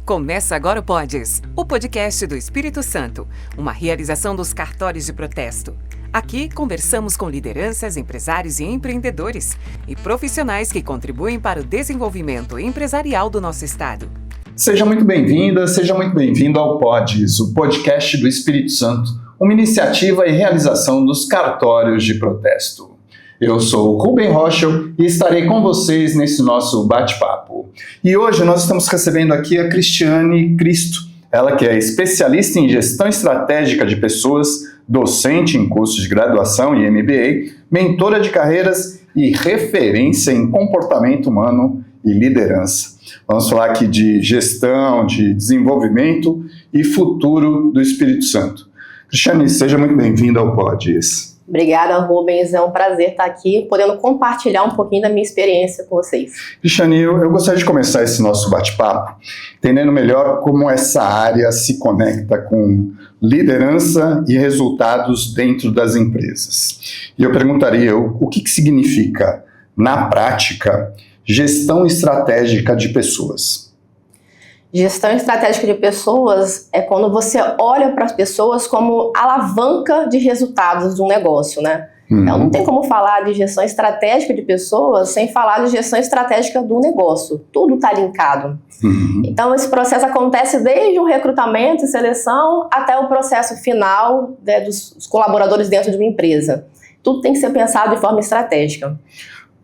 Começa agora o Podes, o podcast do Espírito Santo, uma realização dos cartórios de protesto. Aqui conversamos com lideranças, empresários e empreendedores e profissionais que contribuem para o desenvolvimento empresarial do nosso estado. Seja muito bem-vinda, seja muito bem-vindo ao Podes, o podcast do Espírito Santo, uma iniciativa e realização dos cartórios de protesto. Eu sou o Rubem Rochel e estarei com vocês nesse nosso bate-papo. E hoje nós estamos recebendo aqui a Cristiane Cristo, ela que é especialista em gestão estratégica de pessoas, docente em cursos de graduação e MBA, mentora de carreiras e referência em comportamento humano e liderança. Vamos falar aqui de gestão, de desenvolvimento e futuro do Espírito Santo. Cristiane, seja muito bem-vinda ao Podes. Obrigada, Rubens. É um prazer estar aqui, podendo compartilhar um pouquinho da minha experiência com vocês. Cristiane, eu gostaria de começar esse nosso bate-papo entendendo melhor como essa área se conecta com liderança e resultados dentro das empresas. E eu perguntaria o que significa, na prática, gestão estratégica de pessoas. Gestão estratégica de pessoas é quando você olha para as pessoas como alavanca de resultados de um negócio, né? Então, não tem como falar de gestão estratégica de pessoas sem falar de gestão estratégica do negócio. Tudo está linkado. Então, esse processo acontece desde o recrutamento e seleção até o processo final, né, dos colaboradores dentro de uma empresa. Tudo tem que ser pensado de forma estratégica.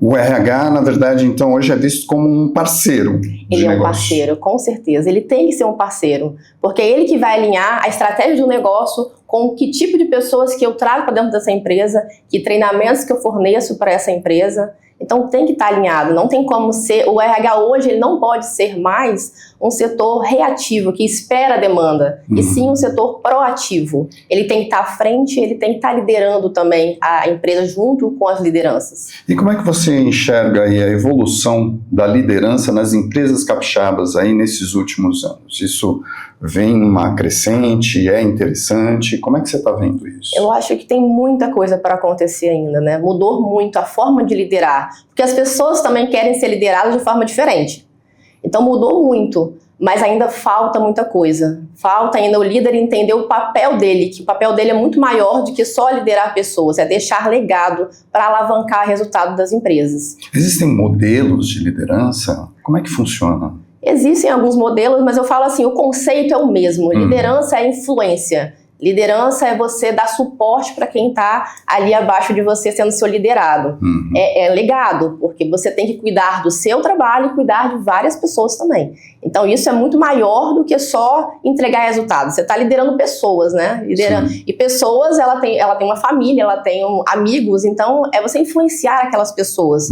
O RH, na verdade, então, hoje é visto como um parceiro de Ele é um negócio. parceiro, com certeza. Ele tem que ser um parceiro, porque é ele que vai alinhar a estratégia do negócio com que tipo de pessoas que eu trago para dentro dessa empresa, que treinamentos que eu forneço para essa empresa. Então, tem que estar alinhado. Não tem como ser... O RH hoje, ele não pode ser mais um setor reativo, que espera a demanda, e sim um setor proativo. Ele tem que estar à frente, ele tem que estar liderando também a empresa junto com as lideranças. E como é que você enxerga aí a evolução da liderança nas empresas capixabas aí nesses últimos anos? Isso vem uma crescente, é interessante? Como é que você está vendo isso? Eu acho que tem muita coisa para acontecer ainda, né? Mudou muito a forma de liderar, porque as pessoas também querem ser lideradas de forma diferente. Então mudou muito, mas ainda falta muita coisa. Falta ainda o líder entender o papel dele, que o papel dele é muito maior do que só liderar pessoas, é deixar legado para alavancar o resultado das empresas. Existem modelos de liderança? Como é que funciona? Existem alguns modelos, mas eu falo assim, o conceito é o mesmo. Liderança é influência. Liderança é você dar suporte para quem está ali abaixo de você sendo seu liderado. É legado, porque você tem que cuidar do seu trabalho e cuidar de várias pessoas também. Então isso é muito maior do que só entregar resultados. Você está liderando pessoas, né? E pessoas, ela tem uma família, ela tem amigos, então é você influenciar aquelas pessoas.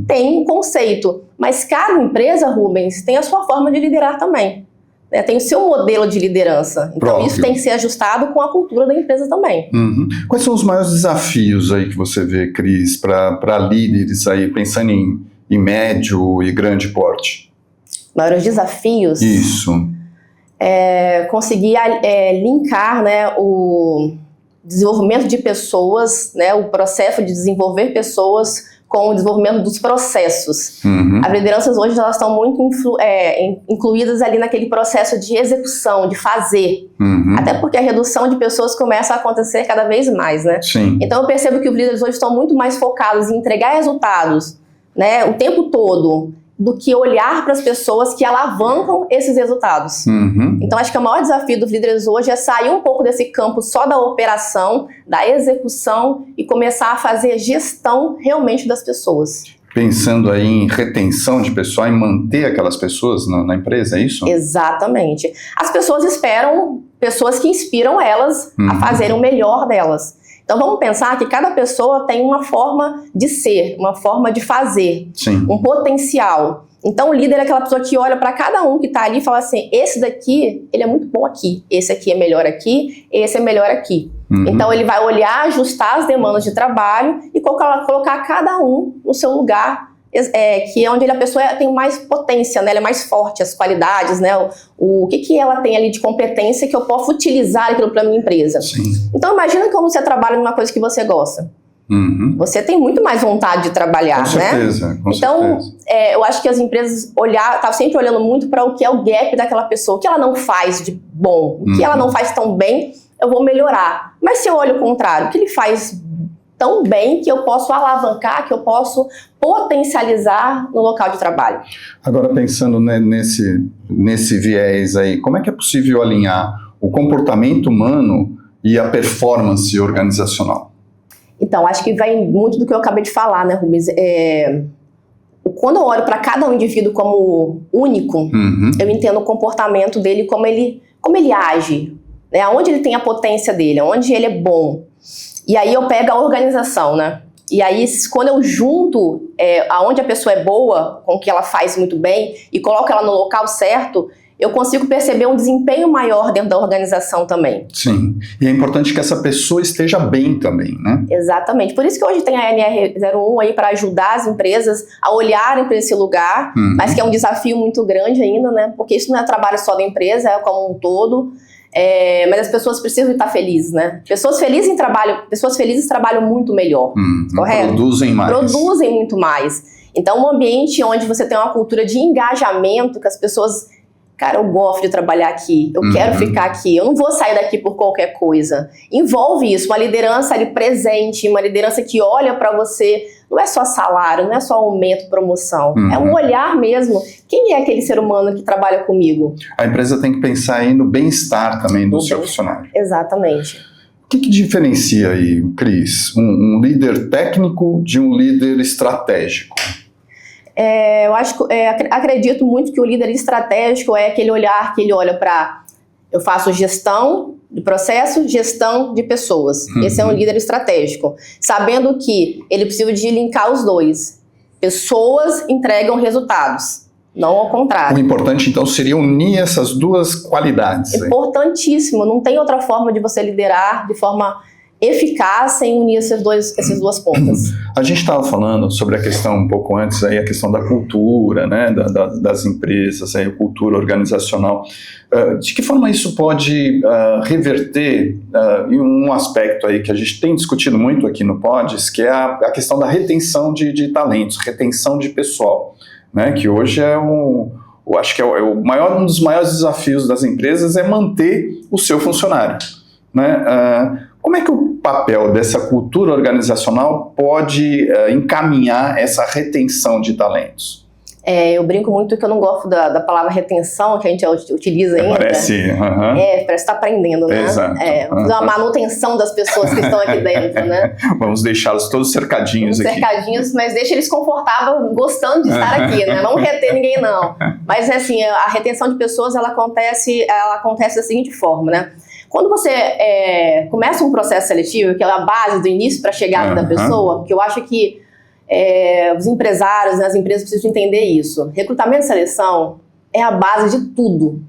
Tem um conceito, mas cada empresa, Rubens, tem a sua forma de liderar também. Tem o seu modelo de liderança. Então próprio. Isso tem que ser ajustado com a cultura da empresa também. Quais são os maiores desafios aí que você vê, Cris, para líderes aí, pensando em médio e grande porte? Maiores desafios? Isso. Conseguir linkar, né, o desenvolvimento de pessoas, né, o processo de desenvolver pessoas com o desenvolvimento dos processos. As lideranças hoje elas estão muito incluídas ali naquele processo de execução, de fazer. Até porque a redução de pessoas começa a acontecer cada vez mais, né? Sim. Então eu percebo que os líderes hoje estão muito mais focados em entregar resultados, né, o tempo todo, do que olhar para as pessoas que alavancam esses resultados. Então acho que o maior desafio dos líderes hoje é sair um pouco desse campo só da operação, da execução e começar a fazer gestão realmente das pessoas. Pensando aí em retenção de pessoal, em manter aquelas pessoas na empresa, é isso? Exatamente. As pessoas esperam pessoas que inspiram elas a fazerem o melhor delas. Então vamos pensar que cada pessoa tem uma forma de ser, uma forma de fazer, um potencial. Então o líder é aquela pessoa que olha para cada um que está ali e fala assim, esse daqui, ele é muito bom aqui, esse aqui é melhor aqui, esse é melhor aqui. Então ele vai olhar, ajustar as demandas de trabalho e colocar cada um no seu lugar, que é onde a pessoa tem mais potência, né? Ela é mais forte, as qualidades, né? O que ela tem ali de competência que eu posso utilizar aquilo para a minha empresa. Então imagina como você trabalha numa coisa que você gosta. Você tem muito mais vontade de trabalhar, com certeza, né? Então, eu acho que as empresas estavam sempre olhando muito para o que é o gap daquela pessoa, o que ela não faz de bom, o que ela não faz tão bem, eu vou melhorar. Mas se eu olho o contrário, o que ele faz tão bem que eu posso alavancar, que eu posso potencializar no local de trabalho. Agora, pensando, né, nesse viés aí, como é que é possível alinhar o comportamento humano e a performance organizacional? Então, acho que vai muito do que eu acabei de falar, né, Rubens? Quando eu olho para cada um indivíduo como único, eu entendo o comportamento dele, como ele age, né, aonde ele tem a potência dele, aonde ele é bom. E aí eu pego a organização, né? E aí, quando eu junto aonde a pessoa é boa, com o que ela faz muito bem, e coloco ela no local certo, eu consigo perceber um desempenho maior dentro da organização também. Sim, e é importante que essa pessoa esteja bem também, né? Exatamente, por isso que hoje tem a NR01 aí para ajudar as empresas a olharem para esse lugar, mas que é um desafio muito grande ainda, né? Porque isso não é trabalho só da empresa, é como um todo. Mas as pessoas precisam estar felizes, né? Pessoas felizes trabalham muito melhor, correto? Produzem mais. Produzem muito mais. Então, um ambiente onde você tem uma cultura de engajamento, que as pessoas... Cara, eu gosto de trabalhar aqui, eu quero ficar aqui, eu não vou sair daqui por qualquer coisa. Envolve isso, uma liderança ali presente, uma liderança que olha para você, não é só salário, não é só aumento, promoção, é um olhar mesmo. Quem é aquele ser humano que trabalha comigo? A empresa tem que pensar aí no bem-estar também do seu funcionário. Exatamente. O que diferencia aí, Cris, um líder técnico de um líder estratégico? Eu acredito muito que o líder estratégico é aquele olhar que ele olha para... Eu faço gestão de processo, gestão de pessoas. Esse é um líder estratégico. Sabendo que ele precisa de linkar os dois. Pessoas entregam resultados, não ao contrário. O importante, então, seria unir essas duas qualidades. Importantíssimo. Não tem outra forma de você liderar de forma eficaz sem unir essas duas pontas. A gente estava falando sobre a questão um pouco antes, aí, a questão da cultura, né, das empresas, aí, a cultura organizacional. De que forma isso pode reverter em um aspecto aí que a gente tem discutido muito aqui no Pods, que é a questão da retenção de talentos, retenção de pessoal, né, que hoje eu acho que um dos maiores desafios das empresas é manter o seu funcionário, né? Como é que o papel dessa cultura organizacional pode encaminhar essa retenção de talentos? Eu brinco muito que eu não gosto da palavra retenção, que a gente utiliza ainda. Parece estar aprendendo, né? Exato. Fazer uma manutenção das pessoas que estão aqui dentro, né? Vamos deixá-los todos cercadinhos aqui. Cercadinhos, mas deixa eles confortáveis, gostando de estar aqui, né? Não reter ninguém, não. Mas, assim, a retenção de pessoas, ela acontece da seguinte forma, né? Quando você começa um processo seletivo, que é a base do início para a chegada da pessoa, porque eu acho que os empresários, né, as empresas precisam entender isso. Recrutamento e seleção é a base de tudo.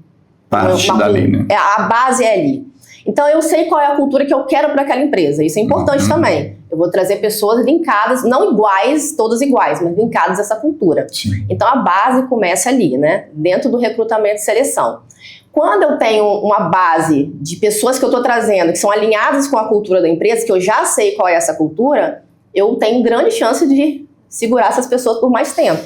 Parte dali, né? A base é ali. Então, eu sei qual é a cultura que eu quero para aquela empresa. Isso é importante também. Eu vou trazer pessoas linkadas, não iguais, todas iguais, mas linkadas a essa cultura. Sim. Então, a base começa ali, né? Dentro do recrutamento e seleção. Quando eu tenho uma base de pessoas que eu estou trazendo, que são alinhadas com a cultura da empresa, que eu já sei qual é essa cultura, eu tenho grande chance de segurar essas pessoas por mais tempo.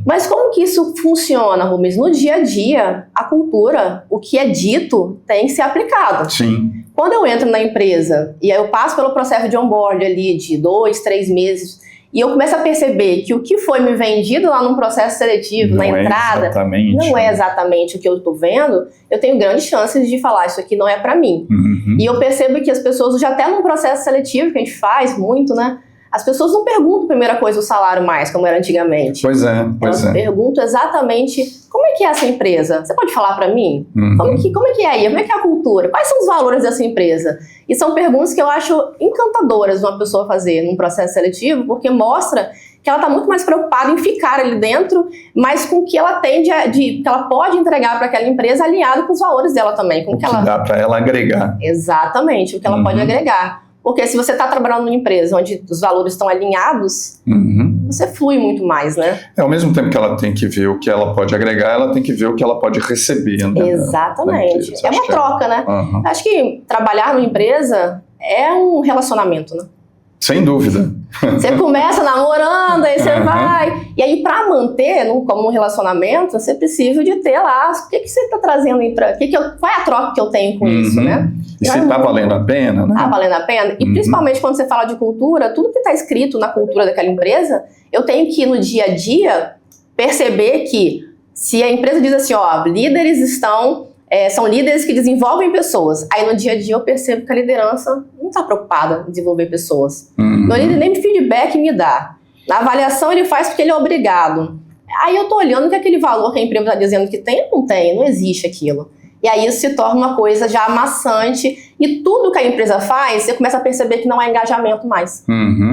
Mas como que isso funciona, Rubens? No dia a dia, a cultura, o que é dito, tem que ser aplicado. Sim. Quando eu entro na empresa e aí eu passo pelo processo de onboard ali de 2, 3 meses e eu começo a perceber que o que foi me vendido lá num processo seletivo, na entrada, não é exatamente o que eu estou vendo, eu tenho grandes chances de falar, isso aqui não é para mim. E eu percebo que as pessoas, já até num processo seletivo, que a gente faz muito, né? As pessoas não perguntam a primeira coisa o salário mais, como era antigamente. Pois é. Elas perguntam exatamente, como é que é essa empresa? Você pode falar para mim? Como é que é aí? Como é que é a cultura? Quais são os valores dessa empresa? E são perguntas que eu acho encantadoras de uma pessoa fazer num processo seletivo, porque mostra que ela está muito mais preocupada em ficar ali dentro, mas com o que ela tem que ela pode entregar para aquela empresa alinhado com os valores dela também. Com o que dá para ela agregar. Exatamente, o que ela pode agregar. Porque se você está trabalhando numa empresa onde os valores estão alinhados, você flui muito mais, né? Ao mesmo tempo que ela tem que ver o que ela pode agregar, ela tem que ver o que ela pode receber. Exatamente. É uma troca, né? Acho que trabalhar numa empresa é um relacionamento, né? Sem dúvida. Você começa namorando, aí você vai. E aí, para manter, como um relacionamento, você precisa de ter lá. O que você está trazendo aí para. Qual é a troca que eu tenho com isso, né? E se está valendo a pena, né? Está valendo a pena. E principalmente quando você fala de cultura, tudo que está escrito na cultura daquela empresa, eu tenho que, no dia a dia, perceber que se a empresa diz assim, ó, líderes são líderes que desenvolvem pessoas. Aí no dia a dia eu percebo que a liderança não está preocupada em desenvolver pessoas. Meu líder nem feedback me dá. Na avaliação ele faz porque ele é obrigado. Aí eu tô olhando que aquele valor que a empresa está dizendo que tem, não existe aquilo. E aí isso se torna uma coisa já amassante. E tudo que a empresa faz, você começa a perceber que não é engajamento mais.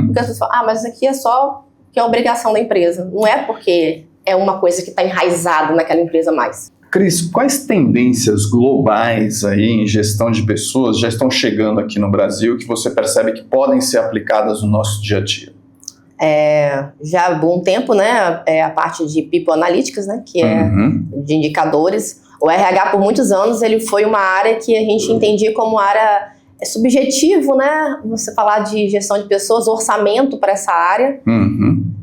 Porque as pessoas falam, mas isso aqui é só que é obrigação da empresa. Não é porque é uma coisa que está enraizada naquela empresa mais. Cris, quais tendências globais aí em gestão de pessoas já estão chegando aqui no Brasil que você percebe que podem ser aplicadas no nosso dia a dia? Já há bom tempo, né, a parte de People Analytics, né, que é de indicadores. O RH, por muitos anos, ele foi uma área que a gente entendia como área subjetivo, né, você falar de gestão de pessoas, orçamento para essa área.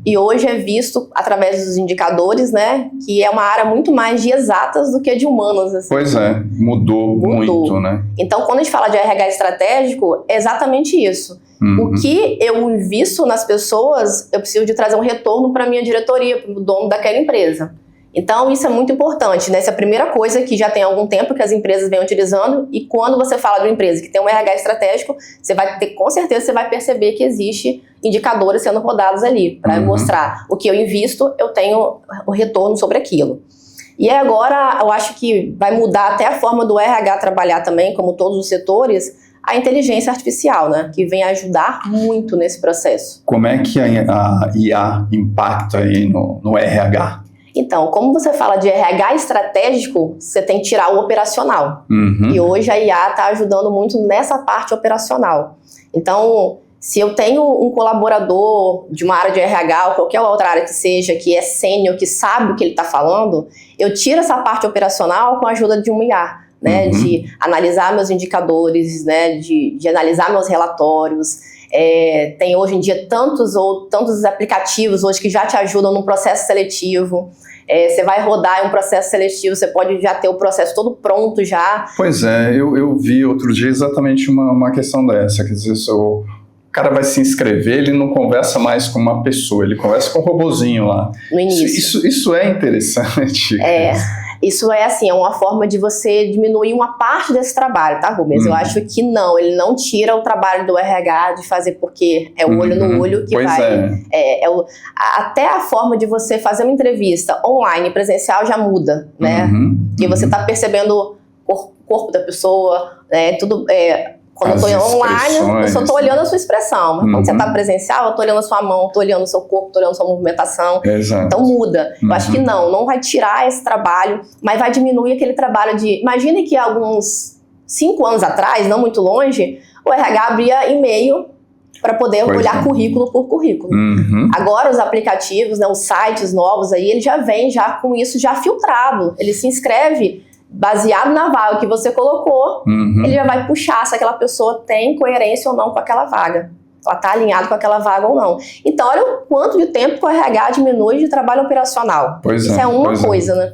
E hoje é visto, através dos indicadores, né, que é uma área muito mais de exatas do que de humanas. Assim. Pois é, mudou muito, né? Então, quando a gente fala de RH estratégico, é exatamente isso. O que eu invisto nas pessoas, eu preciso de trazer um retorno para a minha diretoria, para o dono daquela empresa. Então, isso é muito importante, né? Essa é a primeira coisa que já tem algum tempo que as empresas vêm utilizando, e quando você fala de uma empresa que tem um RH estratégico, com certeza você vai perceber que existe indicadores sendo rodados ali, para mostrar o que eu invisto, eu tenho o retorno sobre aquilo. E agora, eu acho que vai mudar até a forma do RH trabalhar também, como todos os setores, a inteligência artificial, né? Que vem ajudar muito nesse processo. Como é que a IA impacta aí no RH? Então, como você fala de RH estratégico, você tem que tirar o operacional. E hoje a IA está ajudando muito nessa parte operacional. Então, se eu tenho um colaborador de uma área de RH ou qualquer outra área que seja, que é sênior, que sabe o que ele está falando, eu tiro essa parte operacional com a ajuda de um IA. Né, de analisar meus indicadores, né, de analisar meus relatórios. Tem hoje em dia tantos aplicativos hoje que já te ajudam no processo seletivo. Você vai rodar um processo seletivo, você pode já ter o processo todo pronto já. Pois é, eu vi outro dia exatamente uma questão dessa, quer dizer, o cara vai se inscrever, ele não conversa mais com uma pessoa, ele conversa com um robozinho lá. No início. Isso é interessante. Isso é assim, é uma forma de você diminuir uma parte desse trabalho, tá, Rubens? Eu acho que não, ele não tira o trabalho do RH de fazer, porque é o olho no olho que vai... Até a forma de você fazer uma entrevista online, presencial, já muda, né? Porque você tá percebendo o corpo da pessoa, né? Tudo... Quando eu tô online, eu só tô olhando a sua expressão. Mas quando você tá presencial, eu tô olhando a sua mão, tô olhando o seu corpo, tô olhando a sua movimentação. Exato. Então muda. Eu acho que não vai tirar esse trabalho, mas vai diminuir aquele trabalho de... Imagine que alguns 5 anos atrás, não muito longe, o RH abria e-mail para poder olhar currículo por currículo. Agora os aplicativos, né, os sites novos aí, ele já vem já com isso já filtrado. Ele se inscreve... baseado na vaga que você colocou, ele já vai puxar se aquela pessoa tem coerência ou não com aquela vaga. Ela está alinhada com aquela vaga ou não. Então, olha o quanto de tempo que o RH diminui de trabalho operacional. Isso é uma coisa, né?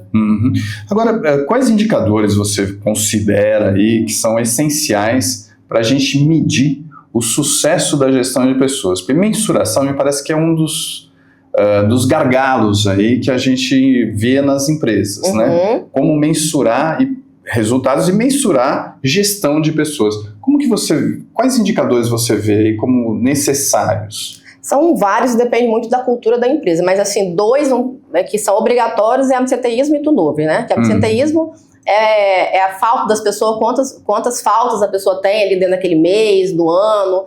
Agora, quais indicadores você considera aí que são essenciais para a gente medir o sucesso da gestão de pessoas? Porque mensuração me parece que é um dos gargalos aí que a gente vê nas empresas, né? Como mensurar resultados e mensurar gestão de pessoas. Quais indicadores você vê aí como necessários? São vários, depende muito da cultura da empresa, mas assim, 2 que são obrigatórios é absenteísmo e turnover, né? Que absenteísmo é a falta das pessoas, quantas faltas a pessoa tem ali dentro daquele mês, do ano,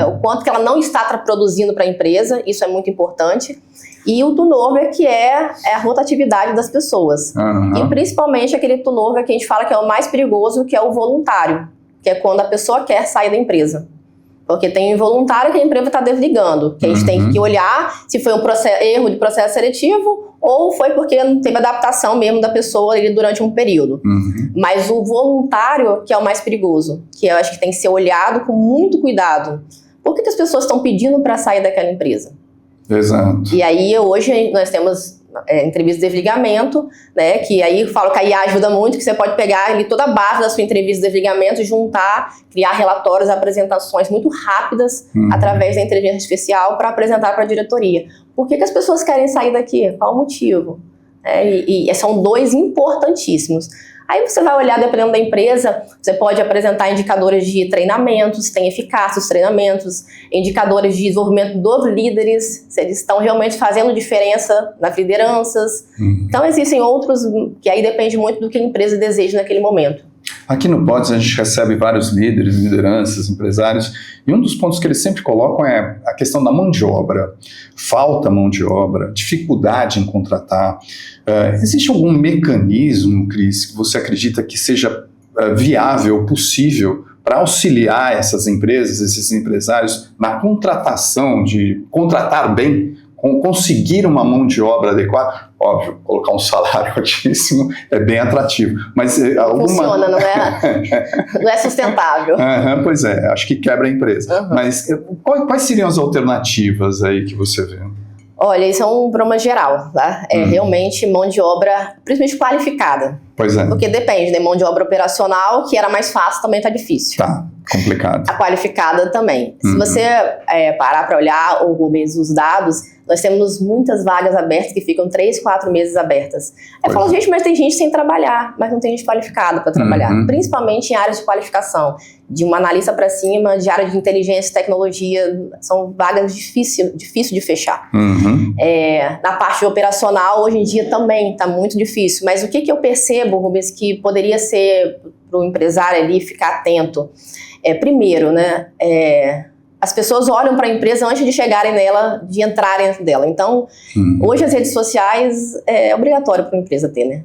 o quanto que ela não está produzindo para a empresa, isso é muito importante. E o turnover, que é a rotatividade das pessoas. E principalmente aquele turnover que a gente fala que é o mais perigoso, que é o voluntário, que é quando a pessoa quer sair da empresa. Porque tem o involuntário que a empresa está desligando, que a gente tem que olhar se foi um erro de processo seletivo ou foi porque não teve adaptação mesmo da pessoa ali durante um período. Mas o voluntário que é o mais perigoso, que eu acho que tem que ser olhado com muito cuidado. Por que as pessoas estão pedindo para sair daquela empresa? Exato. E aí hoje nós temos entrevista de desligamento, né, que aí eu falo que a IA ajuda muito, que você pode pegar ali toda a base da sua entrevista de desligamento, juntar, criar relatórios, apresentações muito rápidas através da inteligência artificial para apresentar para a diretoria. Por que as pessoas querem sair daqui? Qual o motivo? E são dois importantíssimos. Aí você vai olhar, dependendo da empresa, você pode apresentar indicadores de treinamentos, se tem eficácia os treinamentos, indicadores de desenvolvimento dos líderes, se eles estão realmente fazendo diferença nas lideranças. Então existem outros, que aí depende muito do que a empresa deseja naquele momento. Aqui no Pods a gente recebe vários líderes, lideranças, empresários, e um dos pontos que eles sempre colocam é a questão da mão de obra. Falta mão de obra, dificuldade em contratar. Existe algum mecanismo, Cris, que você acredita que seja viável, possível, para auxiliar essas empresas, esses empresários, na contratação, de contratar bem, conseguir uma mão de obra adequada? Óbvio, colocar um salário altíssimo é bem atrativo, mas funciona, não é sustentável. Pois é, acho que quebra a empresa. Mas quais seriam as alternativas aí que você vê? Olha, isso é um problema geral, tá? Realmente mão de obra, principalmente qualificada. Pois é. Porque depende, né? Mão de obra operacional, que era mais fácil, também tá difícil. Tá, complicado. A qualificada também. Se você parar para olhar os dados, nós temos muitas vagas abertas que ficam 3, 4 meses abertas. Aí fala, gente, mas tem gente sem trabalhar, mas não tem gente qualificada para trabalhar. Principalmente em áreas de qualificação. De uma analista para cima, de área de inteligência e tecnologia, são vagas difícil de fechar. Na parte operacional, hoje em dia também está muito difícil. Mas o que eu percebo, Rubens, que poderia ser para o empresário ali ficar atento? Primeiro, né? As pessoas olham para a empresa antes de chegarem nela, de entrarem dentro dela. Então, hoje as redes sociais é obrigatório para uma empresa ter, né?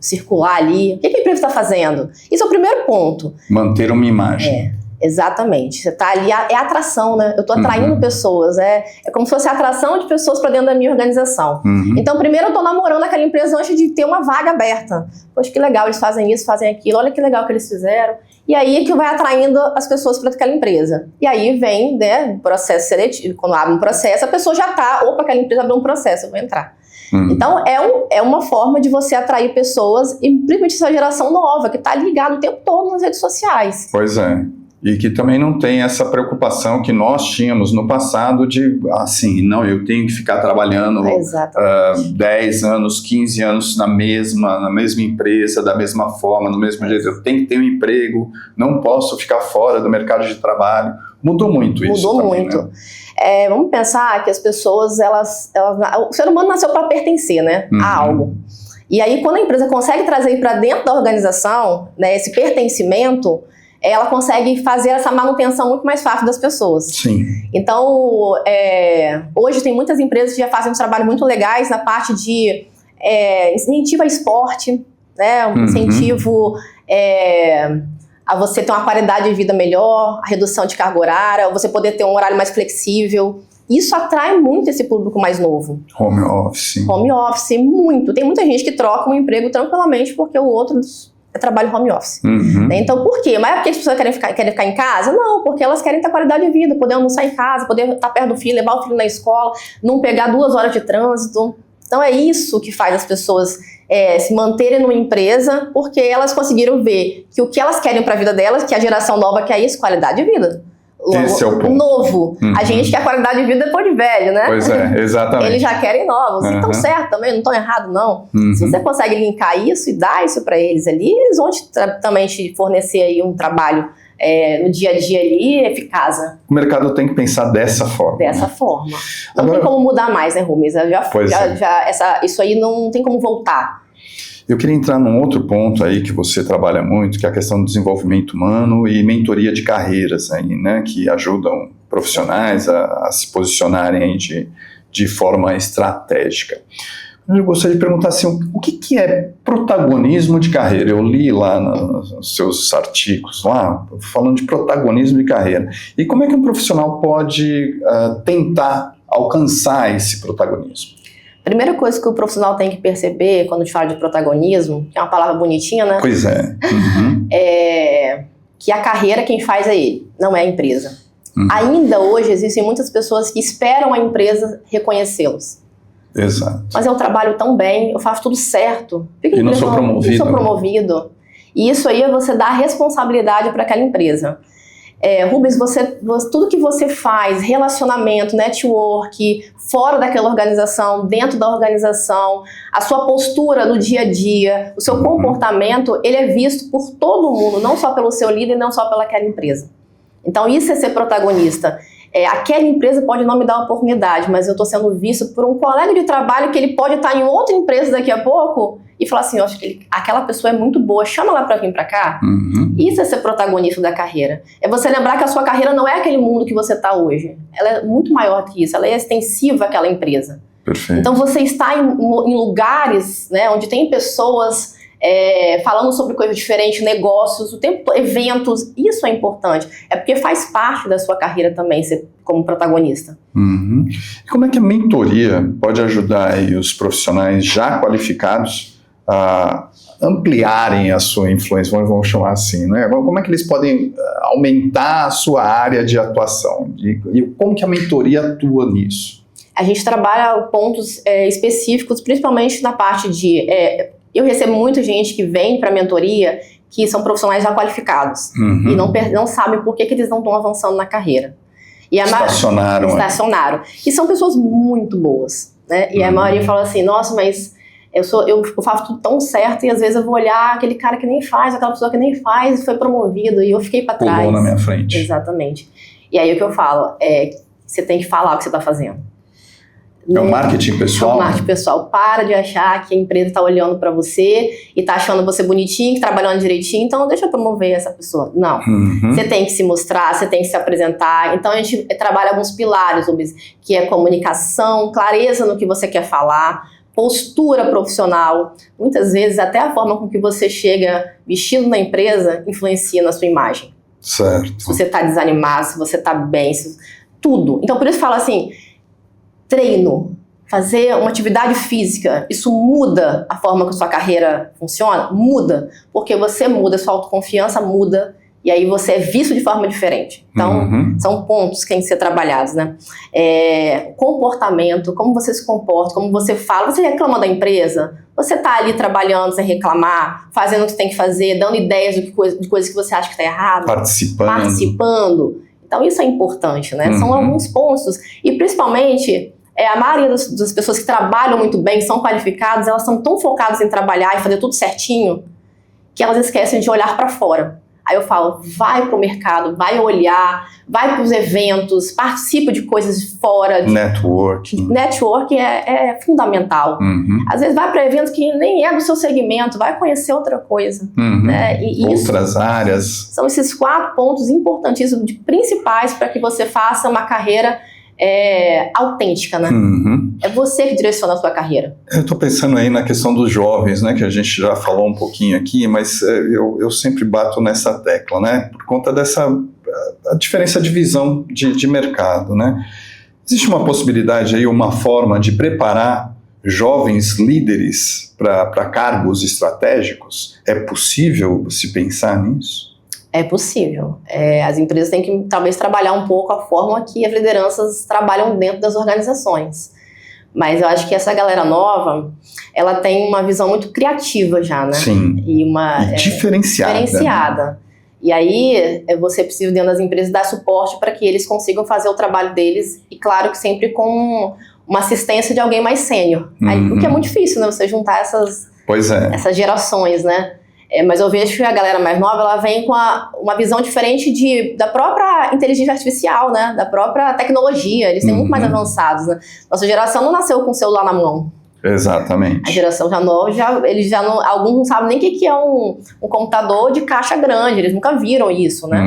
Circular ali. O que a empresa está fazendo? Isso é o primeiro ponto. Manter uma imagem. Exatamente. Você está ali, é atração, né? Eu estou atraindo pessoas. É como se fosse a atração de pessoas para dentro da minha organização. Então, primeiro eu estou namorando aquela empresa antes de ter uma vaga aberta. Poxa, que legal, eles fazem isso, fazem aquilo. Olha que legal que eles fizeram. E aí é que vai atraindo as pessoas para aquela empresa. E aí vem, né, o processo seletivo. Quando abre um processo, a pessoa já está, opa, aquela empresa abriu um processo, eu vou entrar. Então, é uma forma de você atrair pessoas, e principalmente essa geração nova, que está ligada o tempo todo nas redes sociais. Pois é. E que também não tem essa preocupação que nós tínhamos no passado de, assim, não, eu tenho que ficar trabalhando 10 anos, 15 anos na mesma empresa, da mesma forma, do mesmo jeito. Eu tenho que ter um emprego, não posso ficar fora do mercado de trabalho. Mudou muito isso. Mudou muito. Né? Vamos pensar que as pessoas, o ser humano nasceu para pertencer, né, a algo. E aí, quando a empresa consegue trazer para dentro da organização, né, esse pertencimento, ela consegue fazer essa manutenção muito mais fácil das pessoas. Sim. Então, hoje tem muitas empresas que já fazem um trabalho muito legais na parte de incentivo ao esporte, né, um incentivo a você ter uma qualidade de vida melhor, a redução de carga horária, você poder ter um horário mais flexível. Isso atrai muito esse público mais novo. Home office. Home office, muito. Tem muita gente que troca um emprego tranquilamente porque o outro é trabalho home office. Então, por quê? Mas é porque as pessoas querem ficar em casa? Não, porque elas querem ter qualidade de vida, poder almoçar em casa, poder estar perto do filho, levar o filho na escola, não pegar 2 horas de trânsito. Então, é isso que faz as pessoas se manterem numa empresa, porque elas conseguiram ver que o que elas querem para a vida delas, que a geração nova quer isso, qualidade de vida. Esse é o ponto. Novo. A gente quer qualidade de vida depois de velho, né? Pois é, exatamente. Eles já querem novos. E estão certo também, não estão errados, não. Se você consegue linkar isso e dar isso para eles ali, eles vão também te fornecer aí um trabalho no dia a dia ali eficaz. O mercado tem que pensar dessa forma. Dessa forma. Não tem como mudar mais, né, Rubens? Isso aí não tem como voltar. Eu queria entrar num outro ponto aí que você trabalha muito, que é a questão do desenvolvimento humano e mentoria de carreiras aí, né, que ajudam profissionais a se posicionarem aí de forma estratégica. Eu gostaria de perguntar assim, o que é protagonismo de carreira? Eu li lá nos seus artigos, lá, falando de protagonismo de carreira. E como é que um profissional pode tentar alcançar esse protagonismo? Primeira coisa que o profissional tem que perceber quando a gente fala de protagonismo, que é uma palavra bonitinha, né? Pois é. Que a carreira quem faz é ele, não é a empresa. Ainda hoje existem muitas pessoas que esperam a empresa reconhecê-los. Exato. Mas eu trabalho tão bem, eu faço tudo certo. E não sou promovido. Não sou promovido. E isso aí é você dar responsabilidade para aquela empresa. Rubens, tudo que você faz, relacionamento, network, fora daquela organização, dentro da organização, a sua postura no dia a dia, o seu comportamento, ele é visto por todo mundo, não só pelo seu líder, não só pelaquela empresa. Então isso é ser protagonista. Aquela empresa pode não me dar oportunidade, mas eu estou sendo visto por um colega de trabalho que ele pode estar em outra empresa daqui a pouco e falar assim, eu acho que aquela pessoa é muito boa, chama ela para vir para cá. Isso é ser protagonista da carreira. É você lembrar que a sua carreira não é aquele mundo que você está hoje. Ela é muito maior que isso, ela é extensiva àquela empresa. Perfeito. Então você está em lugares, né, onde tem pessoas falando sobre coisas diferentes, negócios, o tempo todo, eventos, isso é importante. É porque faz parte da sua carreira também, ser como protagonista. E como é que a mentoria pode ajudar aí os profissionais já qualificados a ampliarem a sua influência, vamos chamar assim, né? Como é que eles podem aumentar a sua área de atuação? E como que a mentoria atua nisso? A gente trabalha pontos específicos, principalmente na parte de... eu recebo muita gente que vem para a mentoria que são profissionais já qualificados e não sabem por que eles não estão avançando na carreira. E estacionaram. E são pessoas muito boas, né? E a maioria fala assim, nossa, mas eu faço tudo tão certo e às vezes eu vou olhar aquele cara que nem faz, aquela pessoa que nem faz, foi promovido e eu fiquei para trás. Pulou na minha frente. Exatamente. E aí o que eu falo você tem que falar o que você está fazendo. É o marketing pessoal? É o marketing pessoal. Para de achar que a empresa está olhando para você e está achando você bonitinho, que trabalhando direitinho, então deixa eu promover essa pessoa. Não. Você tem que se mostrar, você tem que se apresentar. Então a gente trabalha alguns pilares, que é comunicação, clareza no que você quer falar, postura profissional. Muitas vezes até a forma com que você chega vestido na empresa influencia na sua imagem. Certo. Se você está desanimado, se você está bem, tudo. Então por isso fala assim, treino, fazer uma atividade física, isso muda a forma que a sua carreira funciona? Muda, porque você muda, sua autoconfiança muda, e aí você é visto de forma diferente. Então, são pontos que têm que ser trabalhados, né? Comportamento, como você se comporta, como você fala. Você reclama da empresa? Você está ali trabalhando sem reclamar, fazendo o que você tem que fazer, dando ideias de coisas que você acha que está errado? Participando. Então, isso é importante, né? São alguns pontos. E, principalmente... a maioria das pessoas que trabalham muito bem, são qualificadas, elas estão tão focadas em trabalhar e fazer tudo certinho, que elas esquecem de olhar para fora. Aí eu falo, vai pro mercado, vai olhar, vai pros eventos, participa de coisas fora. Networking é fundamental. Às vezes vai para eventos que nem é do seu segmento, vai conhecer outra coisa. Né? Outras áreas. São esses 4 pontos importantíssimos, principais para que você faça uma carreira autência, né? É você que direciona a sua carreira. Eu estou pensando aí na questão dos jovens, né, que a gente já falou um pouquinho aqui, mas eu sempre bato nessa tecla, né, por conta dessa a diferença de visão de mercado, né? Existe uma possibilidade aí, uma forma de preparar jovens líderes para cargos estratégicos? É possível se pensar nisso? É possível. As empresas têm que talvez trabalhar um pouco a forma que as lideranças trabalham dentro das organizações. Mas eu acho que essa galera nova, ela tem uma visão muito criativa já, né? Sim. E diferenciada. Né? E aí, você precisa dentro das empresas dar suporte para que eles consigam fazer o trabalho deles, e claro que sempre com uma assistência de alguém mais sênior. O que é muito difícil, né? Você juntar essas gerações, né? Mas eu vejo que a galera mais nova, ela vem com uma visão diferente da própria inteligência artificial, né? Da própria tecnologia. Eles têm muito mais avançados, né? Nossa geração não nasceu com o celular na mão. Exatamente. A geração já nova, eles já não, alguns não sabem nem o que é um computador de caixa grande, eles nunca viram isso, né?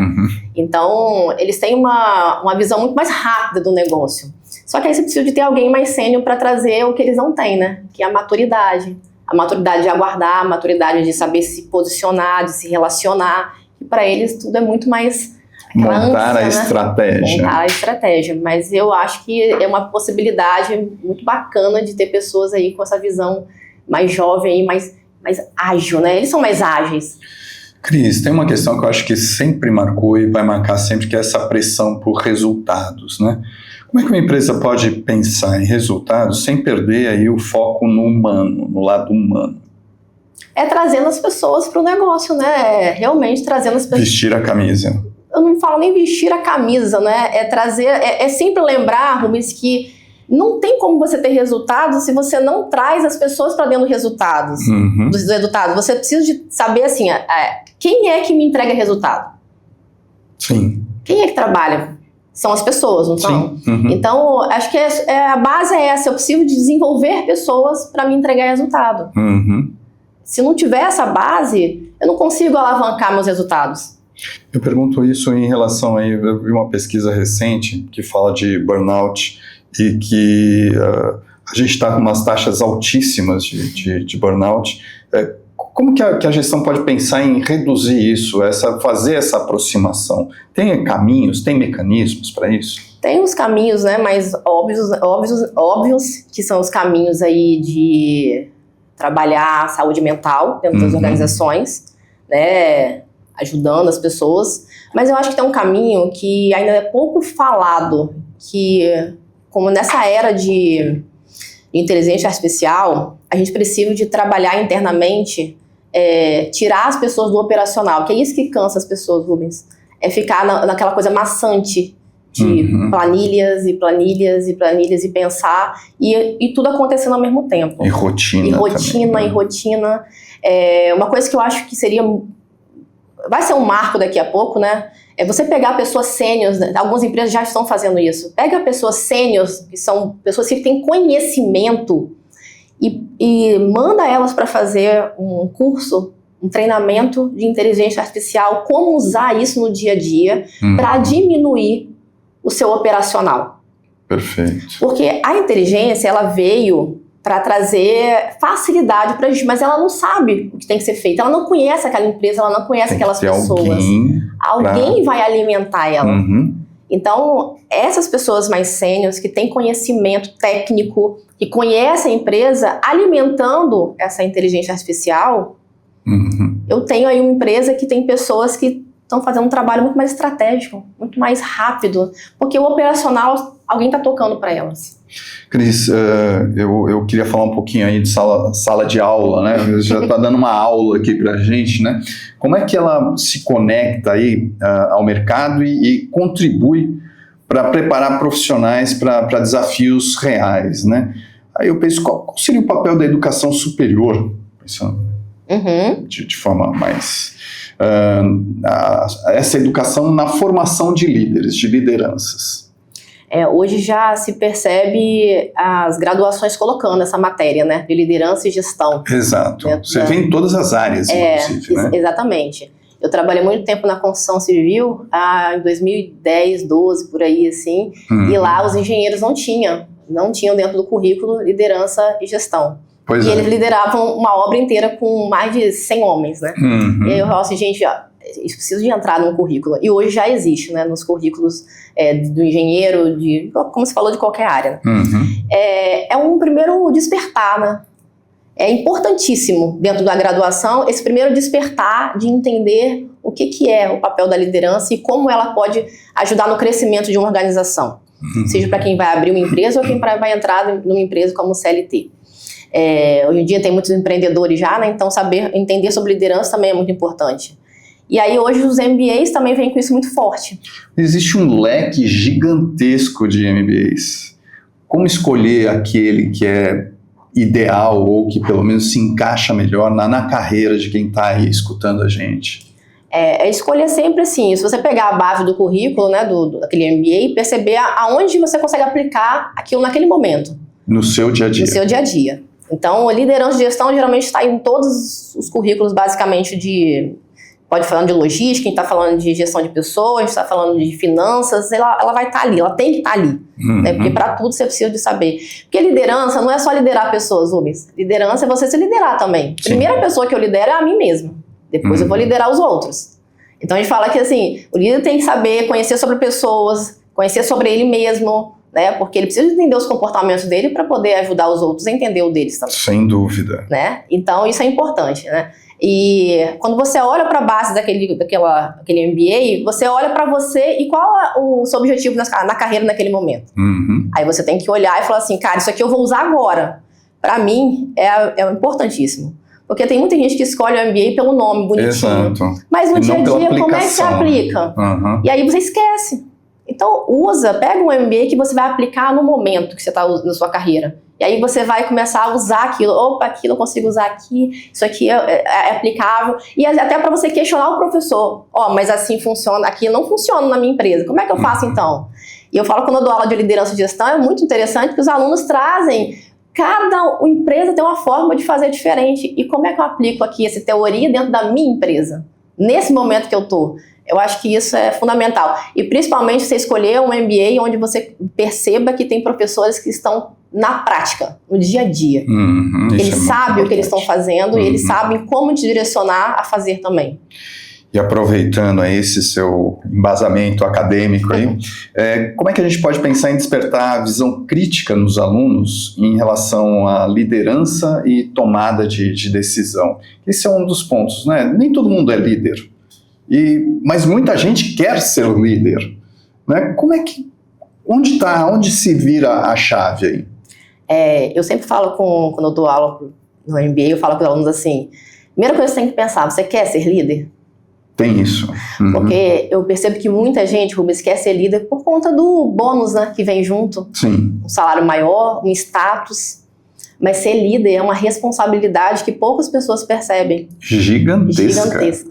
Então, eles têm uma visão muito mais rápida do negócio. Só que aí você precisa de ter alguém mais sênior para trazer o que eles não têm, né? Que é a maturidade. A maturidade de aguardar, a maturidade de saber se posicionar, de se relacionar. E para eles tudo é muito mais... Montar a estratégia. Montar a estratégia. Mas eu acho que é uma possibilidade muito bacana de ter pessoas aí com essa visão mais jovem e mais ágil, né? Eles são mais ágeis. Cris, tem uma questão que eu acho que sempre marcou e vai marcar sempre, que é essa pressão por resultados, né? Como é que uma empresa pode pensar em resultados sem perder aí o foco no humano, no lado humano? É trazendo as pessoas para o negócio, né? Realmente trazendo as pessoas. Vestir a camisa. Eu não falo nem vestir a camisa, né? É trazer, é sempre lembrar, Rubens, que não tem como você ter resultados se você não traz as pessoas para dentro dos resultados. Dos resultados. Você precisa de saber assim, quem é que me entrega resultado? Sim. Quem é que trabalha? São as pessoas, não são? Então, acho que a base é essa. Eu preciso de desenvolver pessoas para me entregar resultado. Se não tiver essa base, eu não consigo alavancar meus resultados. Eu pergunto isso em relação aí, eu vi uma pesquisa recente que fala de burnout e que a gente está com umas taxas altíssimas de burnout. Como que a gestão pode pensar em reduzir isso, fazer essa aproximação? Tem caminhos, tem mecanismos para isso? Tem os caminhos, né, mais óbvios, que são os caminhos aí de trabalhar a saúde mental dentro das organizações, né, ajudando as pessoas. Mas eu acho que tem um caminho que ainda é pouco falado, que como nessa era de inteligência artificial, a gente precisa de trabalhar internamente, tirar as pessoas do operacional, que é isso que cansa as pessoas, Rubens. É ficar naquela coisa maçante de planilhas e planilhas e planilhas e pensar e tudo acontecendo ao mesmo tempo. E rotina. E rotina. Uma coisa que eu acho que vai ser um marco daqui a pouco, né? É você pegar pessoas sêniores, né? Algumas empresas já estão fazendo isso. Pega pessoas sêniores, que são pessoas que têm conhecimento, e manda elas para fazer um curso, um treinamento de inteligência artificial, como usar isso no dia a dia para diminuir o seu operacional. Perfeito. Porque a inteligência, ela veio para trazer facilidade para a gente, mas ela não sabe o que tem que ser feito. Ela não conhece aquela empresa, ela não conhece aquelas pessoas. Alguém vai alimentar ela. Então, essas pessoas mais sêniores, que têm conhecimento técnico, que conhecem a empresa, alimentando essa inteligência artificial, eu tenho aí uma empresa que tem pessoas que estão fazendo um trabalho muito mais estratégico, muito mais rápido, porque o operacional, alguém está tocando para elas. Cris, eu queria falar um pouquinho aí de sala de aula, né? Você já está dando uma aula aqui para a gente, né? Como é que ela se conecta aí ao mercado e contribui para preparar profissionais para desafios reais, né? Aí eu penso, qual seria o papel da educação superior, pensando de forma mais... essa educação na formação de líderes, de lideranças. Hoje já se percebe as graduações colocando essa matéria, né, de liderança e gestão. Exato. Você vê em todas as áreas, inclusive, né? Exatamente. Eu trabalhei muito tempo na construção civil, em 2010, 12, por aí, assim, e lá os engenheiros não tinham dentro do currículo liderança e gestão. E eles lideravam uma obra inteira com mais de 100 homens, né? E aí eu falo assim, gente, isso precisa de entrar num currículo. E hoje já existe, né? Nos currículos do engenheiro, como você falou, de qualquer área. É um primeiro despertar, né? É importantíssimo dentro da graduação esse primeiro despertar de entender o que é o papel da liderança e como ela pode ajudar no crescimento de uma organização. Seja para quem vai abrir uma empresa ou quem vai entrar numa empresa como CLT. Hoje em dia tem muitos empreendedores já, né? Então entender sobre liderança também é muito importante. E aí hoje os MBAs também vêm com isso muito forte. Existe um leque gigantesco de MBAs. Como escolher aquele que é ideal ou que pelo menos se encaixa melhor na carreira de quem está aí escutando a gente? Escolher sempre assim, se você pegar a base do currículo, né, daquele MBA, e perceber aonde você consegue aplicar aquilo naquele momento. No seu dia a dia. No seu dia a dia. Então, liderança e gestão geralmente está em todos os currículos, basicamente, pode falar de logística, a gente está falando de gestão de pessoas, a gente está falando de finanças, ela vai estar ali, ela tem que estar ali. Né? Porque para tudo você precisa de saber. Porque liderança não é só liderar pessoas, Rubens. Liderança é você se liderar também. A primeira pessoa que eu lidero é a mim mesma. Depois eu vou liderar os outros. Então a gente fala que assim, o líder tem que saber conhecer sobre pessoas, conhecer sobre ele mesmo, né? Porque ele precisa entender os comportamentos dele para poder ajudar os outros a entender o deles também. Sem dúvida. Né? Então isso é importante, né? E quando você olha para a base daquele MBA, você olha para você e qual é o seu objetivo na carreira naquele momento. Aí você tem que olhar e falar assim, cara, isso aqui eu vou usar agora. Para mim, é importantíssimo. Porque tem muita gente que escolhe o MBA pelo nome bonitinho. Exato. Mas no dia a dia, como é que você aplica? E aí você esquece. Então, pega um MBA que você vai aplicar no momento que você está na sua carreira. E aí você vai começar a usar aquilo. Opa, aquilo eu consigo usar aqui, isso aqui é aplicável. E até para você questionar o professor. Mas assim funciona, aqui não funciona na minha empresa. Como é que eu faço então? E eu falo, quando eu dou aula de liderança e gestão, é muito interessante que os alunos trazem. Cada empresa tem uma forma de fazer diferente. E como é que eu aplico aqui essa teoria dentro da minha empresa? Nesse momento que eu estou. Eu acho que isso é fundamental. E principalmente você escolher um MBA onde você perceba que tem professores que estão na prática, no dia a dia. Eles sabem o que eles estão fazendo e eles sabem como te direcionar a fazer também. E aproveitando aí esse seu embasamento acadêmico aí, como é que a gente pode pensar em despertar a visão crítica nos alunos em relação à liderança e tomada de decisão? Esse é um dos pontos, né? Nem todo mundo é líder, mas muita gente quer ser líder, né? Onde se vira a chave aí? Eu sempre falo quando eu dou aula no MBA, eu falo para os alunos assim, primeira coisa que você tem que pensar, você quer ser líder? Tem isso. Porque eu percebo que muita gente, Rubens, quer ser líder por conta do bônus, né, que vem junto. Sim. Um salário maior, um status. Mas ser líder é uma responsabilidade que poucas pessoas percebem. Gigantesca.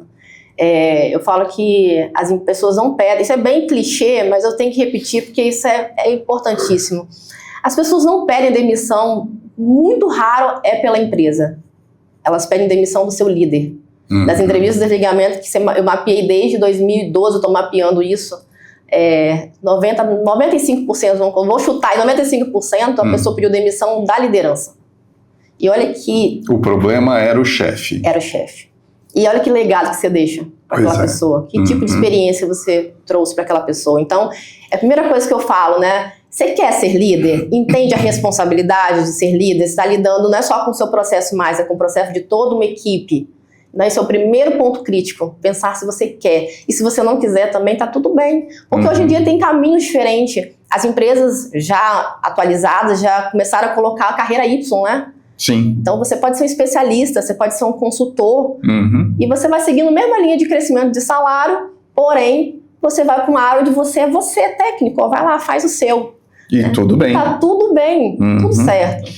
Eu falo que as pessoas não pedem, isso é bem clichê, mas eu tenho que repetir porque isso é importantíssimo. As pessoas não pedem demissão, muito raro é pela empresa. Elas pedem demissão do seu líder. Das entrevistas de desligamento que eu mapeei desde 2012, eu estou mapeando isso, 95%, vou chutar, 95% a pessoa pediu demissão da liderança. E olha que... O problema era o chefe. Era o chefe. E olha que legado que você deixa para aquela pessoa. Que tipo de experiência você trouxe para aquela pessoa. Então, é a primeira coisa que eu falo, né? Você quer ser líder? Entende a responsabilidade de ser líder? Você está lidando não é só com o seu processo mais, é com o processo de toda uma equipe. Esse é o primeiro ponto crítico, pensar se você quer. E se você não quiser também, tá tudo bem. Porque hoje em dia tem caminhos diferentes. As empresas já atualizadas já começaram a colocar a carreira Y, né? Sim. Então você pode ser um especialista, você pode ser um consultor. E você vai seguindo a mesma linha de crescimento de salário, porém, você vai para uma área onde você é técnico. Vai lá, faz o seu. E tudo bem. Tá tudo bem, tudo certo.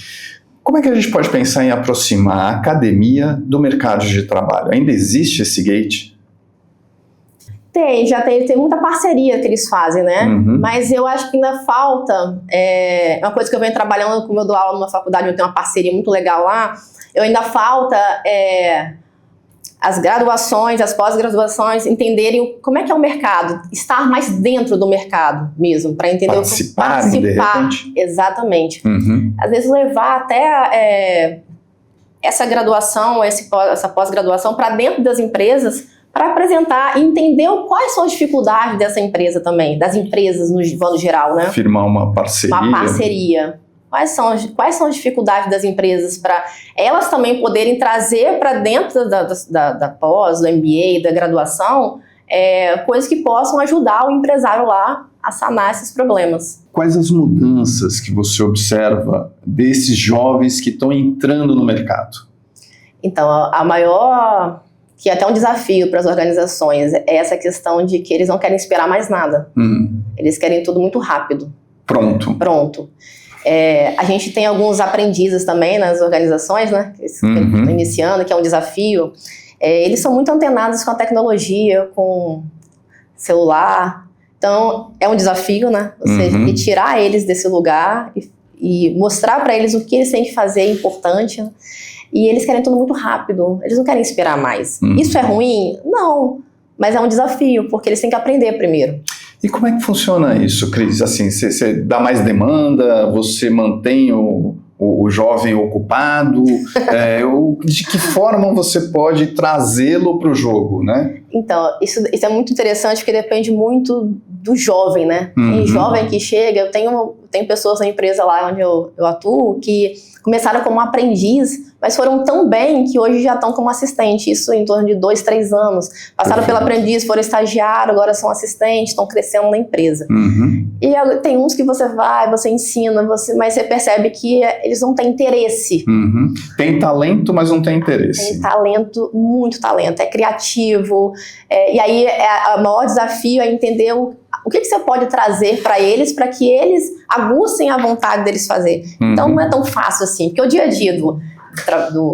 Como é que a gente pode pensar em aproximar a academia do mercado de trabalho? Ainda existe esse gate? Tem muita parceria que eles fazem, né? Mas eu acho que ainda falta, uma coisa que eu venho trabalhando, como eu dou aula numa faculdade, eu tenho uma parceria muito legal lá, ainda falta as graduações, as pós-graduações entenderem como é que é o mercado, estar mais dentro do mercado mesmo, para entender participar, de repente. Exatamente. Às vezes levar até essa graduação, essa pós-graduação para dentro das empresas, para apresentar e entender quais são as dificuldades dessa empresa também, das empresas no geral, né? Firmar uma parceria. Uma parceria. Quais são as dificuldades das empresas para elas também poderem trazer para dentro da pós, do MBA, da graduação, coisas que possam ajudar o empresário lá a sanar esses problemas. Quais as mudanças que você observa desses jovens que estão entrando no mercado? Então, a maior, que é até um desafio para as organizações, é essa questão de que eles não querem esperar mais nada. Eles querem tudo muito rápido. Pronto. A gente tem alguns aprendizes também nas organizações, né? Que estão iniciando, que é um desafio. Eles são muito antenados com a tecnologia, com celular. Então, é um desafio, né? Você tirar eles desse lugar e mostrar para eles o que eles têm que fazer é importante. E eles querem tudo muito rápido. Eles não querem esperar mais. Isso é ruim? Não. Mas é um desafio, porque eles têm que aprender primeiro. E como é que funciona isso, Cris? Assim, você dá mais demanda, você mantém o jovem ocupado? De que forma você pode trazê-lo para o jogo, né? Então, isso é muito interessante, porque depende muito do jovem, né? Tem jovem que chega, eu tenho tenho pessoas na empresa lá onde eu atuo que começaram como aprendiz, mas foram tão bem que hoje já estão como assistente, isso em torno de 2, 3 anos. Passaram pelo aprendiz, foram estagiário, agora são assistentes, estão crescendo na empresa. E tem uns que você vai, você ensina, mas você percebe que eles não têm interesse. Tem talento, mas não tem interesse. Tem talento, muito talento, é criativo. E aí o maior desafio é entender o que você pode trazer para eles aguçem a vontade deles fazer. Então não é tão fácil assim, porque o dia a dia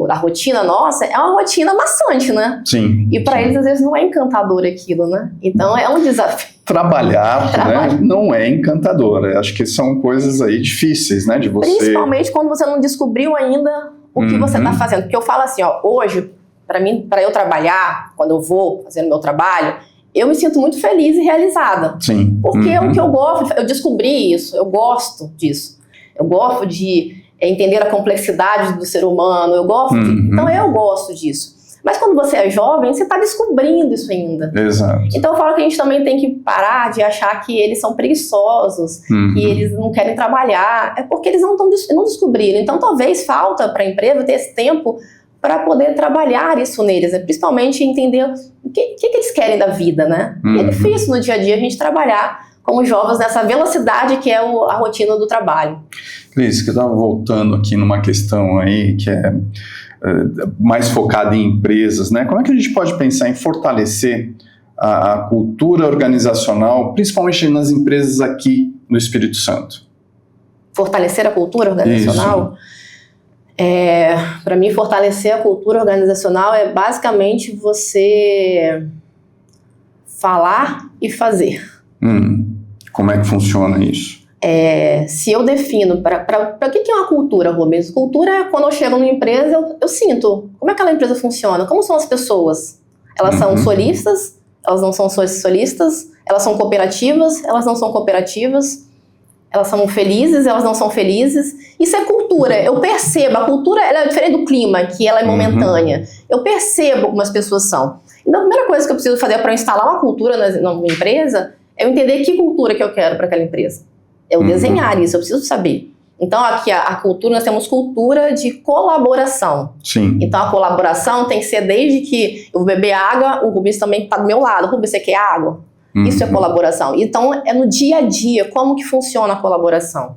da rotina nossa é uma rotina maçante, né? Sim. E para eles às vezes não é encantador aquilo, né? Então é um desafio. Trabalhar. Né, não é encantador. Acho que são coisas aí difíceis, né? De você... Principalmente quando você não descobriu ainda o que você está fazendo. Porque eu falo assim, hoje, para eu trabalhar, quando eu vou fazendo meu trabalho, eu me sinto muito feliz e realizada. Sim. Porque é o que eu gosto, eu descobri isso, eu gosto disso. Eu gosto de entender a complexidade do ser humano, então eu gosto disso. Mas quando você é jovem, você está descobrindo isso ainda. Exato. Então eu falo que a gente também tem que parar de achar que eles são preguiçosos, que eles não querem trabalhar, é porque eles não descobriram. Então talvez falta para a empresa ter esse tempo para poder trabalhar isso neles, né? Principalmente entender o que eles querem da vida, né? E é difícil no dia a dia a gente trabalhar como jovens nessa velocidade que é a rotina do trabalho. Cris, que eu estava voltando aqui numa questão aí que é mais focada em empresas, né? Como é que a gente pode pensar em fortalecer a cultura organizacional, principalmente nas empresas aqui no Espírito Santo? Fortalecer a cultura organizacional? Para mim, fortalecer a cultura organizacional é basicamente você falar e fazer. Como é que funciona isso? Se eu defino, para o que é uma cultura, Rubens? Cultura é quando eu chego numa empresa, eu sinto como é que aquela empresa funciona, como são as pessoas. Elas são solistas, elas não são solistas, elas são cooperativas, elas não são cooperativas, elas são felizes, elas não são felizes. Isso é cultura. Eu percebo, a cultura ela é diferente do clima, que ela é momentânea. Eu percebo como as pessoas são. Então a primeira coisa que eu preciso fazer para instalar uma cultura na minha empresa é eu entender que cultura que eu quero para aquela empresa. Eu desenhar isso, eu preciso saber. Então, aqui a cultura, nós temos cultura de colaboração. Sim. Então, a colaboração tem que ser desde que eu vou beber água, o Rubens também está do meu lado. Rubens, você quer água? Isso é colaboração. Então, é no dia a dia, como que funciona a colaboração.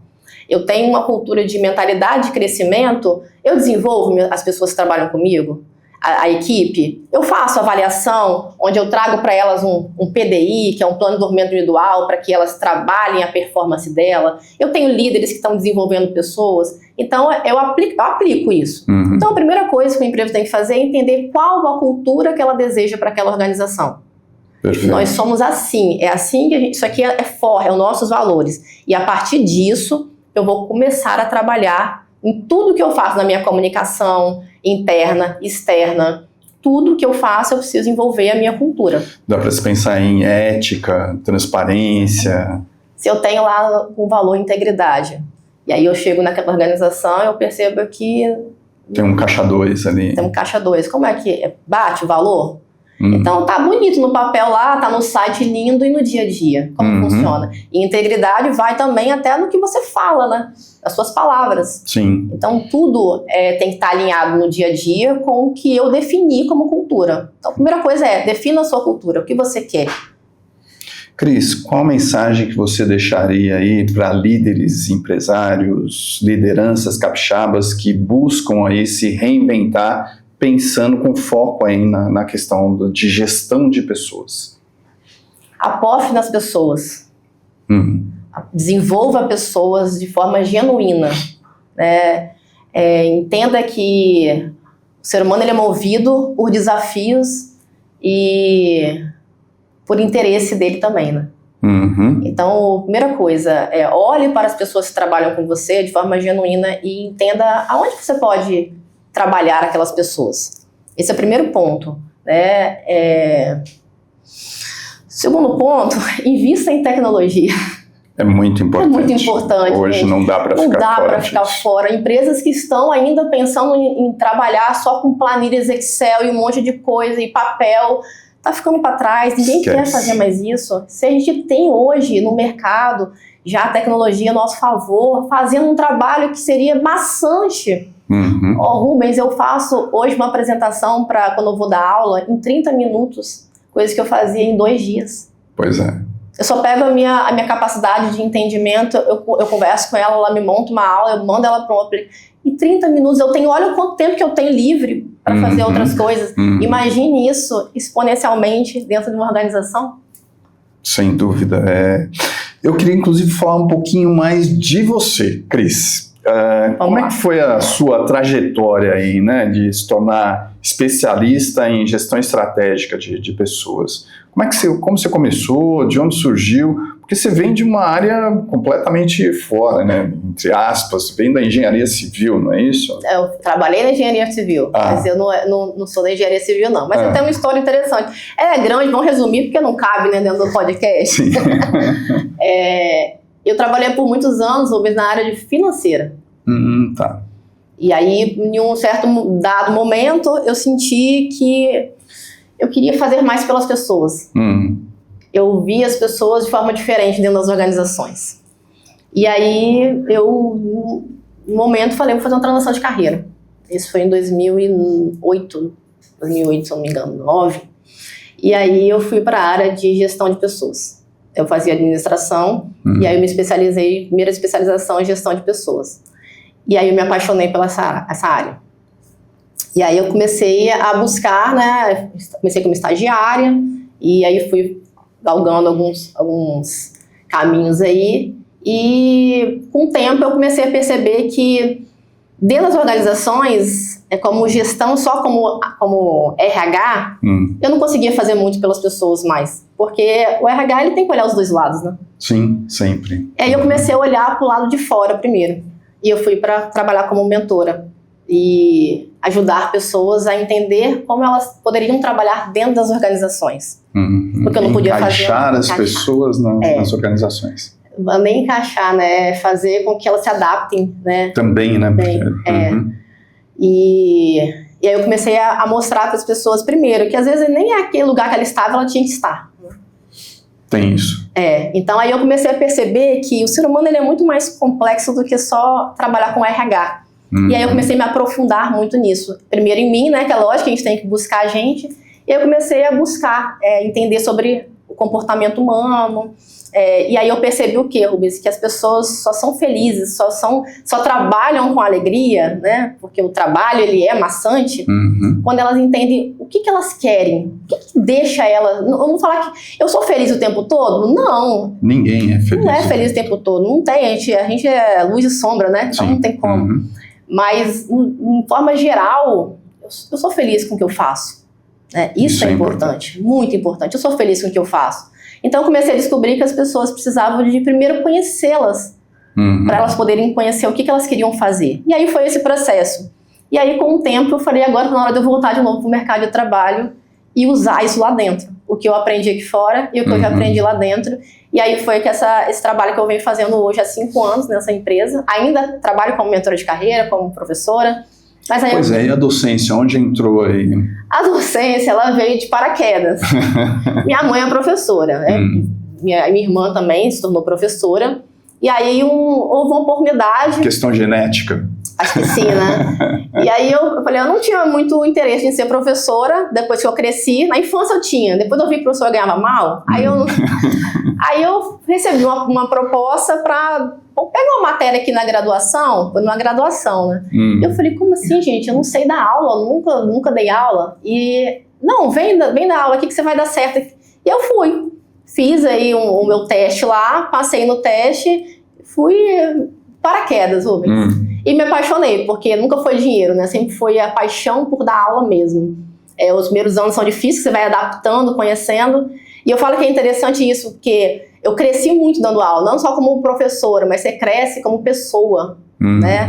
Eu tenho uma cultura de mentalidade de crescimento, eu desenvolvo as pessoas que trabalham comigo, a equipe, eu faço avaliação, onde eu trago para elas um PDI, que é um plano de desenvolvimento individual, para que elas trabalhem a performance dela. Eu tenho líderes que estão desenvolvendo pessoas, então eu aplico isso. Então a primeira coisa que a empresa tem que fazer é entender qual a cultura que ela deseja para aquela organização. Perfeito. Nós somos assim, é assim que isso aqui é forte, é os nossos valores. E a partir disso, eu vou começar a trabalhar em tudo que eu faço na minha comunicação, interna, externa, tudo que eu faço eu preciso envolver a minha cultura. Dá para se pensar em ética, transparência. Se eu tenho lá um valor integridade, e aí eu chego naquela organização eu percebo que... Tem um caixa 2 ali. Tem um caixa 2. Como é que bate o valor? Então tá bonito no papel lá, tá no site lindo e no dia a dia. Como funciona? E integridade vai também até no que você fala, né? As suas palavras. Sim. Então tudo tem que estar alinhado no dia a dia com o que eu defini como cultura. Então a primeira coisa defina a sua cultura, o que você quer. Cris, qual mensagem que você deixaria aí para líderes, empresários, lideranças capixabas que buscam aí se reinventar pensando com foco aí na questão de gestão de pessoas? Aposte nas pessoas. Desenvolva pessoas de forma genuína. Né? Entenda que o ser humano ele é movido por desafios e por interesse dele também. Né? Então, a primeira coisa olhe para as pessoas que trabalham com você de forma genuína e entenda aonde você pode trabalhar aquelas pessoas. Esse é o primeiro ponto. Né? Segundo ponto, invista em tecnologia. É muito importante. É muito importante. Hoje gente. não dá para ficar fora. Não dá para ficar fora. Empresas que estão ainda pensando em trabalhar só com planilhas Excel e um monte de coisa e papel, tá ficando para trás. Ninguém quer fazer mais isso. Se a gente tem hoje no mercado já a tecnologia a nosso favor, fazendo um trabalho que seria maçante. Rubens, eu faço hoje uma apresentação para quando eu vou dar aula em 30 minutos, coisa que eu fazia em 2 dias. Pois é. Eu só pego a minha capacidade de entendimento, eu converso com ela me monta uma aula, eu mando ela para um em 30 minutos olha quanto tempo que eu tenho livre para fazer outras coisas. Imagine isso exponencialmente dentro de uma organização. Sem dúvida. Eu queria, inclusive, falar um pouquinho mais de você, Cris. Como é que foi a sua trajetória aí, né, de se tornar especialista em gestão estratégica de pessoas? Como você começou? De onde surgiu? Porque você vem de uma área completamente fora, né? Entre aspas, vem da engenharia civil, não é isso? Eu trabalhei na engenharia civil, mas eu não sou da engenharia civil, não. Mas tem uma história interessante. Ela é grande, vamos resumir, porque não cabe, né, dentro do podcast. Sim. Eu trabalhei por muitos anos, na área de financeira. Tá. E aí, em um certo dado momento, eu senti que eu queria fazer mais pelas pessoas. Eu via as pessoas de forma diferente dentro das organizações. E aí, no momento, falei, vou fazer uma transição de carreira. Isso foi em 2008, se eu não me engano, 2009. E aí, eu fui para a área de gestão de pessoas. Eu fazia administração, e aí eu me especializei, primeira especialização em gestão de pessoas. E aí, eu me apaixonei pela essa área. E aí, eu comecei a buscar, né? Comecei como estagiária, e aí fui galgando alguns caminhos aí, e com o tempo eu comecei a perceber que dentro das organizações, como gestão, só como RH, eu não conseguia fazer muito pelas pessoas mais, porque o RH ele tem que olhar os 2 lados, né? Sim, sempre. E aí eu comecei a olhar para o lado de fora primeiro, e eu fui para trabalhar como mentora e ajudar pessoas a entender como elas poderiam trabalhar dentro das organizações. Porque eu não podia encaixar as pessoas nas organizações. Nem encaixar, né? Fazer com que elas se adaptem, né? Também, né? E aí eu comecei a mostrar para as pessoas, primeiro, que às vezes nem é aquele lugar que ela estava, ela tinha que estar. Tem isso. Então aí eu comecei a perceber que o ser humano ele é muito mais complexo do que só trabalhar com RH. E aí eu comecei a me aprofundar muito nisso. Primeiro em mim, né, que é lógico que a gente tem que buscar a gente. E eu comecei a buscar entender sobre o comportamento humano. E aí eu percebi o quê, Rubens? Que as pessoas só são felizes, só trabalham com alegria, né? Porque o trabalho ele é maçante, quando elas entendem o que elas querem, o que deixa elas... Eu não vou falar que eu sou feliz o tempo todo, não. Ninguém é feliz. Não é feliz o tempo todo, não tem, a gente é luz e sombra, né? Então não tem como. Mas, em forma geral, eu sou feliz com o que eu faço. Isso é importante, muito importante. Eu sou feliz com o que eu faço. Então, eu comecei a descobrir que as pessoas precisavam de primeiro conhecê-las, para elas poderem conhecer o que elas queriam fazer. E aí foi esse processo. E aí, com o tempo, eu falei, agora na hora de eu voltar de novo para o mercado de trabalho e usar isso lá dentro. O que eu aprendi aqui fora e o que eu já aprendi lá dentro. E aí foi que esse trabalho que eu venho fazendo hoje há 5 anos nessa empresa. Ainda trabalho como mentora de carreira, como professora. Mas aí e a docência, onde entrou aí? A docência, ela veio de paraquedas. Minha mãe é professora, né? Minha irmã também se tornou professora. E aí houve uma oportunidade... Questão genética. Acho que sim, né? E aí eu falei, eu não tinha muito interesse em ser professora, depois que eu cresci. Na infância eu tinha, depois eu vi que o professor ganhava mal. Aí eu recebi uma proposta para pegar uma matéria aqui na graduação, numa graduação, né? Eu falei, como assim, gente? Eu não sei dar aula, nunca dei aula. E, não, vem dar aula aqui que você vai dar certo. E eu fui. Fiz aí o meu teste lá, passei no teste, fui paraquedas, Rubens. E me apaixonei, porque nunca foi dinheiro, né? Sempre foi a paixão por dar aula mesmo. Os primeiros anos são difíceis, você vai adaptando, conhecendo. E eu falo que é interessante isso, porque eu cresci muito dando aula, não só como professora, mas você cresce como pessoa, né?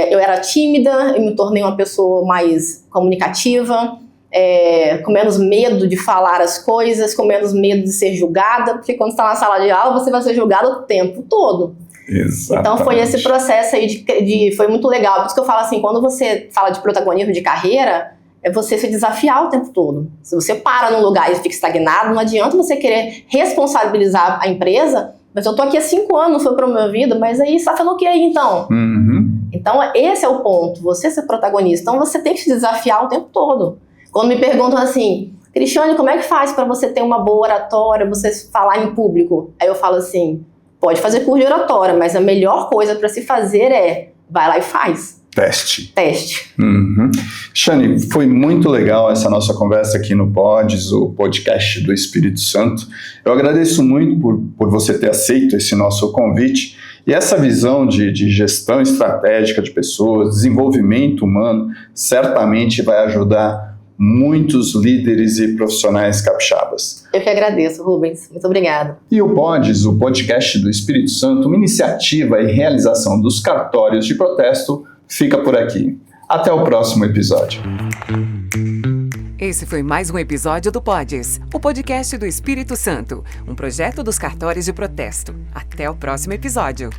Eu era tímida, eu me tornei uma pessoa mais comunicativa, com menos medo de falar as coisas, com menos medo de ser julgada, porque quando você está na sala de aula, você vai ser julgado o tempo todo. Exatamente. Então foi esse processo aí foi muito legal. Por isso que eu falo assim, quando você fala de protagonismo de carreira, é você se desafiar o tempo todo. Se você para num lugar e fica estagnado, não adianta você querer responsabilizar a empresa Mas eu tô aqui há 5 anos, não foi promovido, mas aí você tá fazendo o que aí então? Então esse é o ponto, você ser protagonista. Então você tem que se desafiar o tempo todo. Quando me perguntam assim, Cristiane, como é que faz para você ter uma boa oratória, você falar em público? Aí eu falo assim, pode fazer curso de oratória, mas a melhor coisa para se fazer é, vai lá e faz. Teste. Shani, foi muito legal essa nossa conversa aqui no Pods, o podcast do Espírito Santo. Eu agradeço muito por você ter aceito esse nosso convite. E essa visão de gestão estratégica de pessoas, desenvolvimento humano, certamente vai ajudar muitos líderes e profissionais capixabas. Eu que agradeço, Rubens. Muito obrigada. E o Pods, o podcast do Espírito Santo, uma iniciativa e realização dos cartórios de protesto, fica por aqui. Até o próximo episódio. Esse foi mais um episódio do Pods, o podcast do Espírito Santo, um projeto dos cartórios de protesto. Até o próximo episódio.